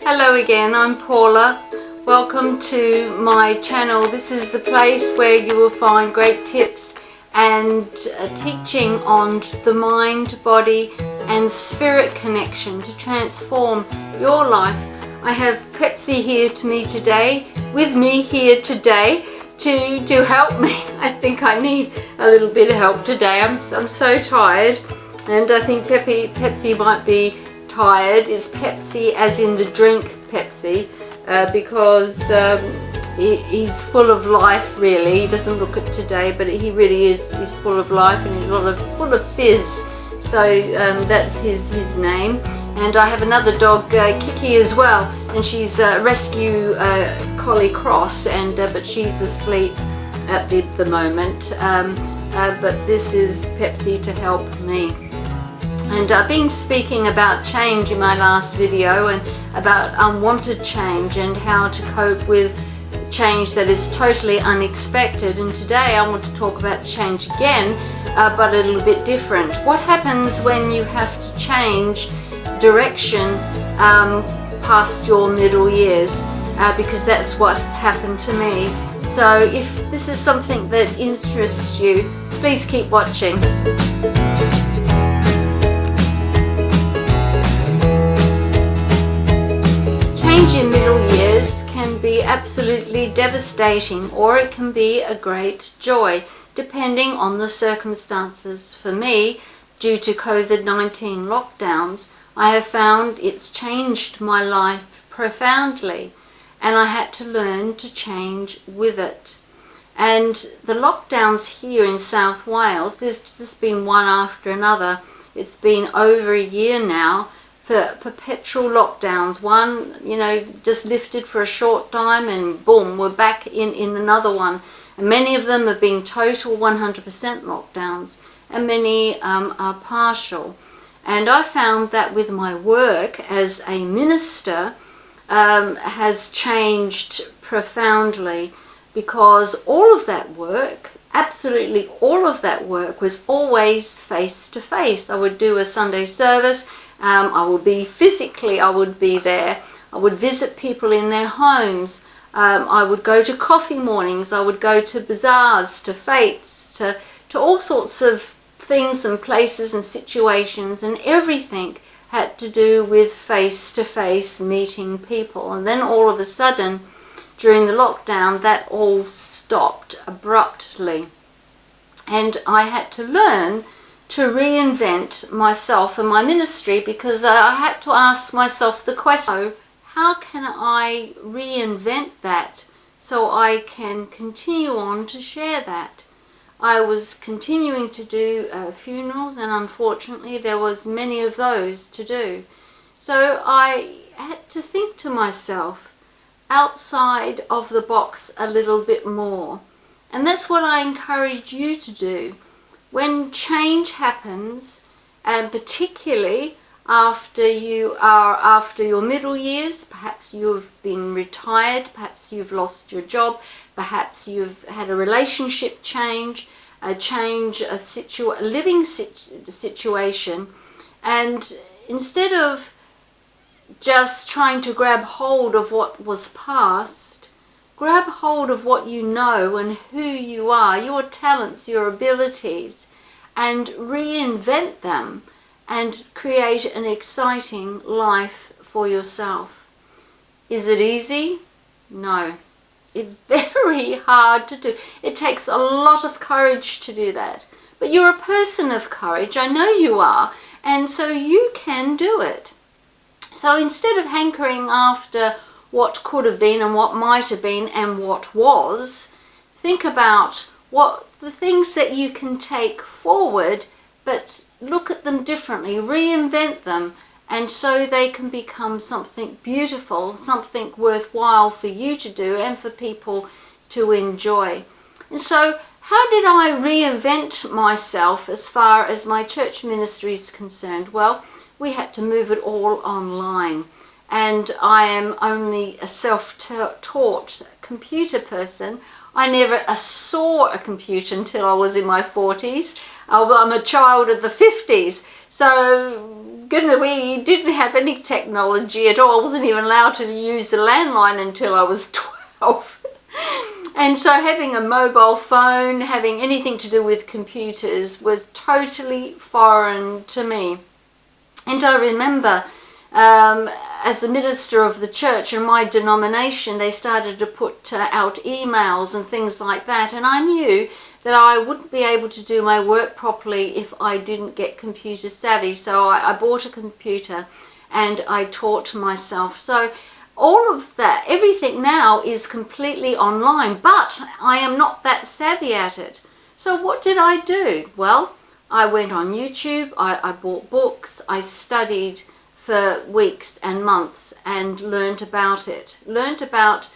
Hello again, I'm Paula. Welcome to my channel. This is the place where you will find great tips and teaching on the mind, body and spirit connection to transform your life. I have Pepsi here with me here today to help me. I think I need a little bit of help today. I'm so tired, and I think Pepsi might be tired. Is Pepsi as in the drink Pepsi, because he's full of life really. He doesn't look it today, but he really is full of life, and he's full of fizz. So that's his name. And I have another dog, Kiki, as well, and she's a rescue collie cross, and but she's asleep at the moment. But this is Pepsi to help me. And I've been speaking about change in my last video, and about unwanted change and how to cope with change that is totally unexpected. And today I want to talk about change again, but a little bit different. What happens when you have to change direction past your middle years? Because that's what's happened to me. So if this is something that interests you, please keep watching. Change in middle years can be absolutely devastating, or it can be a great joy, depending on the circumstances. For me, due to COVID-19 lockdowns, I have found it's changed my life profoundly, and I had to learn to change with it. And the lockdowns here in South Wales, there's just been one after another. It's been over a year now for perpetual lockdowns. One, just lifted for a short time, and boom, we're back in another one. And many of them have been total 100% lockdowns, and many are partial. And I found that with my work as a minister has changed profoundly, because all of that work, absolutely all of that work, was always face to face. I would do a Sunday service. I would be there. I would visit people in their homes. I would go to coffee mornings. I would go to bazaars, to fetes, to all sorts of things and places and situations, and everything had to do with face-to-face meeting people. And then all of a sudden, during the lockdown, that all stopped abruptly. And I had to learn to reinvent myself and my ministry, because I had to ask myself the question, how can I reinvent that so I can continue on to share that? I was continuing to do funerals, and unfortunately there was many of those to do. So I had to think to myself outside of the box a little bit more. And that's what I encourage you to do. When change happens, and particularly after your middle years, perhaps you've been retired, perhaps you've lost your job, perhaps you've had a relationship change, a change of living situation, and instead of just trying to grab hold of what was past, grab hold of what you know and who you are, your talents, your abilities, and reinvent them and create an exciting life for yourself. Is it easy? No. It's very hard to do. It takes a lot of courage to do that. But you're a person of courage, I know you are, and so you can do it. So instead of hankering after what could have been and what might have been and what was, think about what the things that you can take forward, but look at them differently, reinvent them, and so they can become something beautiful, something worthwhile for you to do and for people to enjoy. And so how did I reinvent myself as far as my church ministry is concerned? Well, we had to move it all online. And I am only a self-taught computer person. I never saw a computer until I was in my 40s. I'm a child of the 50s. So, goodness, we didn't have any technology at all. I wasn't even allowed to use the landline until I was 12. And so having a mobile phone, having anything to do with computers was totally foreign to me. And I remember as the minister of the church in my denomination, they started to put out emails and things like that. And I knew that I wouldn't be able to do my work properly if I didn't get computer savvy. So I bought a computer and I taught myself. So all of that, everything now is completely online, but I am not that savvy at it. So what did I do? Well, I went on YouTube, I bought books, I studied for weeks and months and learned about it. Learned about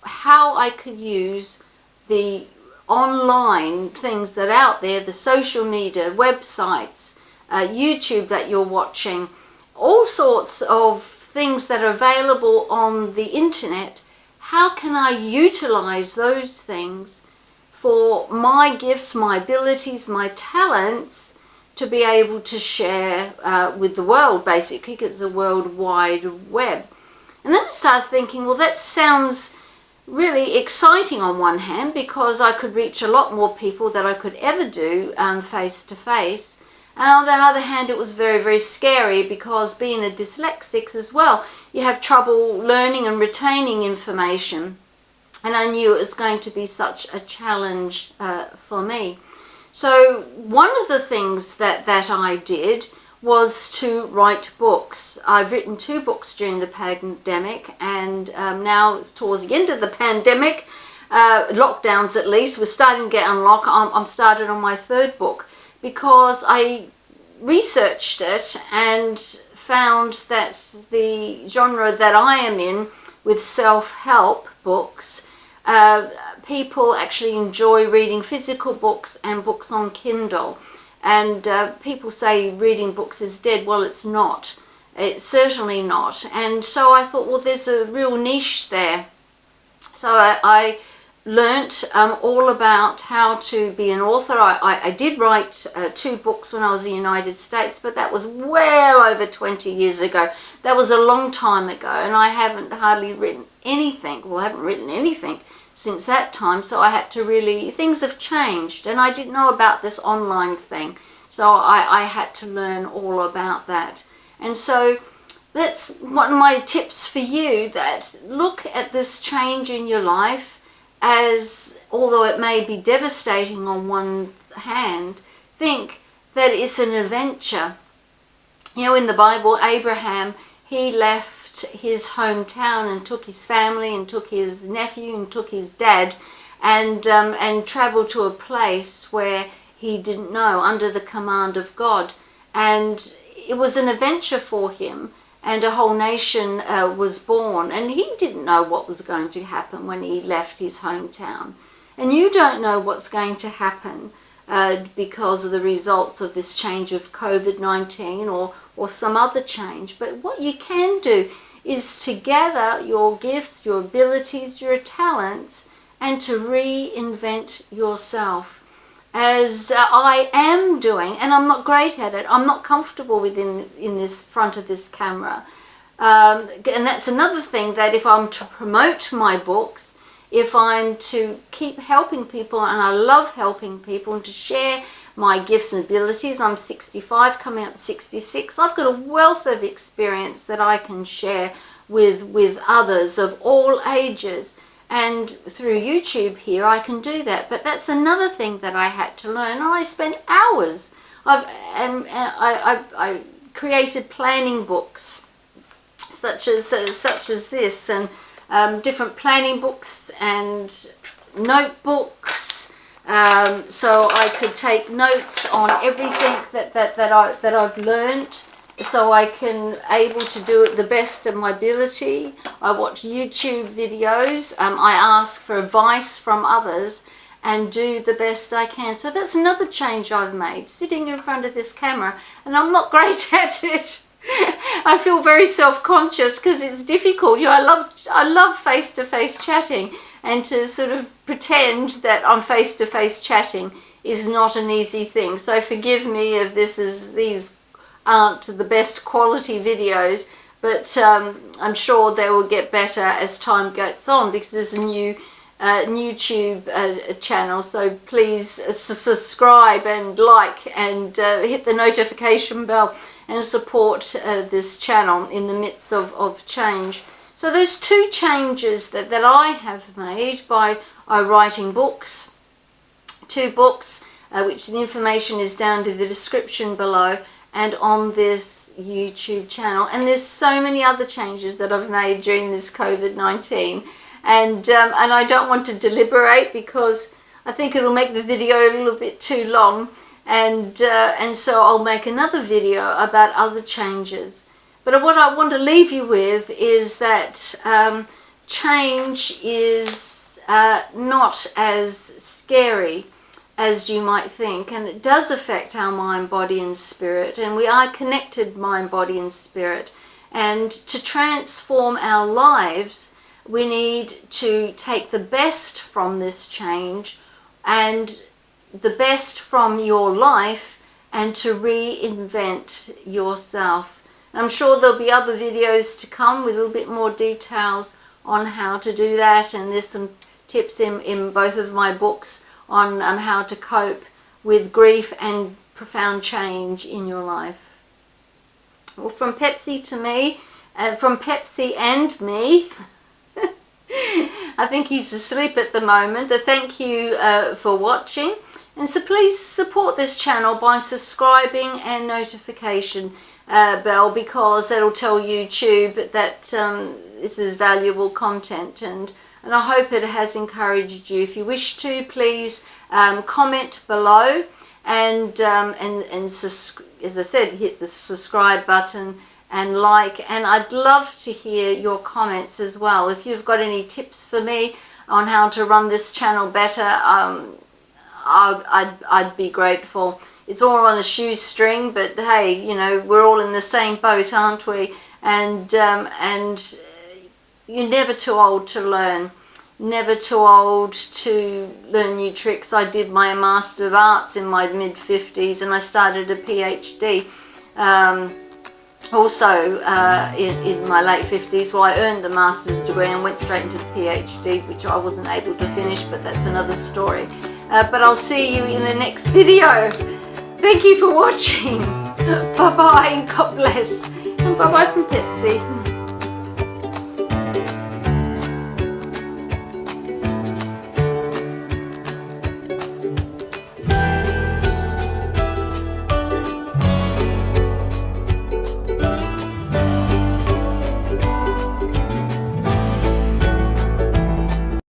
how I could use the online things that are out there, the social media, websites, YouTube that you're watching, all sorts of things that are available on the internet. How can I utilize those things for my gifts, my abilities, my talents to be able to share with the world, basically, because it's a World Wide Web. And then I started thinking, well, that sounds really exciting on one hand, because I could reach a lot more people than I could ever do face to face. And on the other hand, it was very, very scary, because being a dyslexic as well, you have trouble learning and retaining information. And I knew it was going to be such a challenge for me. So one of the things that I did was to write books. I've written 2 books during the pandemic, and now it's towards the end of the pandemic, lockdowns at least, we're starting to get unlocked. I'm started on my 3rd book, because I researched it and found that the genre that I am in, with self-help books, people actually enjoy reading physical books and books on Kindle. And people say reading books is dead. Well, it's not. It's certainly not. And so I thought, well, there's a real niche there. So I learnt all about how to be an author. I did write 2 books when I was in the United States, but that was well over 20 years ago. That was a long time ago, and I haven't hardly written anything. Well, I haven't written anything since that time, so I had to really, things have changed, and I didn't know about this online thing, so I had to learn all about that. And so that's one of my tips for you, that look at this change in your life as, although it may be devastating on one hand, think that it's an adventure. You know, in the Bible, Abraham, he left his hometown and took his family and took his nephew and took his dad and traveled to a place where he didn't know, under the command of God. And it was an adventure for him, and a whole nation was born, and he didn't know what was going to happen when he left his hometown. And you don't know what's going to happen because of the results of this change of COVID-19 or some other change. But what you can do is to gather your gifts, your abilities, your talents, and to reinvent yourself, as I am doing. And I'm not great at it. I'm not comfortable in this front of this camera. And that's another thing, that if I'm to promote my books, if I'm to keep helping people, and I love helping people, and to share my gifts and abilities. I'm 65, coming up 66. I've got a wealth of experience that I can share with others of all ages. And through YouTube here, I can do that. But that's another thing that I had to learn. And I spent hours. I created planning books, such as this, and different planning books and notebooks. So I could take notes on everything that I've learned, so I can able to do it the best of my ability. I watch YouTube videos. I ask for advice from others and do the best I can. So that's another change I've made, sitting in front of this camera, and I'm not great at it. I feel very self-conscious because it's difficult. You know, I love face-to-face chatting, and to sort of pretend that I'm face-to-face chatting is not an easy thing. So forgive me if these aren't the best quality videos, but I'm sure they will get better as time goes on, because there's a new YouTube channel, so please subscribe and like and hit the notification bell and support this channel in the midst of change. So there's two changes that I have made by writing books, two books, which the information is down to the description below and on this YouTube channel. And there's so many other changes that I've made during this COVID-19, and I don't want to deliberate because I think it'll make the video a little bit too long, and so I'll make another video about other changes. But what I want to leave you with is that change is not as scary as you might think, and it does affect our mind, body and spirit, and we are connected mind, body and spirit. And to transform our lives, we need to take the best from this change and the best from your life, and to reinvent yourself. I'm sure there'll be other videos to come with a little bit more details on how to do that, and there's some tips in both of my books on how to cope with grief and profound change in your life. Well, from Pepsi to me, from Pepsi and me, I think he's asleep at the moment. Thank you for watching, and so please support this channel by subscribing and notification bell, because that'll tell YouTube that this is valuable content, and I hope it has encouraged you. If you wish to, please comment below, and as I said, hit the subscribe button and like, and I'd love to hear your comments as well. If you've got any tips for me on how to run this channel better, I'd be grateful. It's all on a shoestring, but hey, you know, we're all in the same boat, aren't we? And you're never too old to learn, never too old to learn new tricks. I did my Master of Arts in my mid-50s, and I started a PhD also in my late 50s. Well, I earned the master's degree and went straight into the PhD, which I wasn't able to finish, but that's another story. But I'll see you in the next video. Thank you for watching. Bye-bye and God bless. And bye-bye from Pepsi.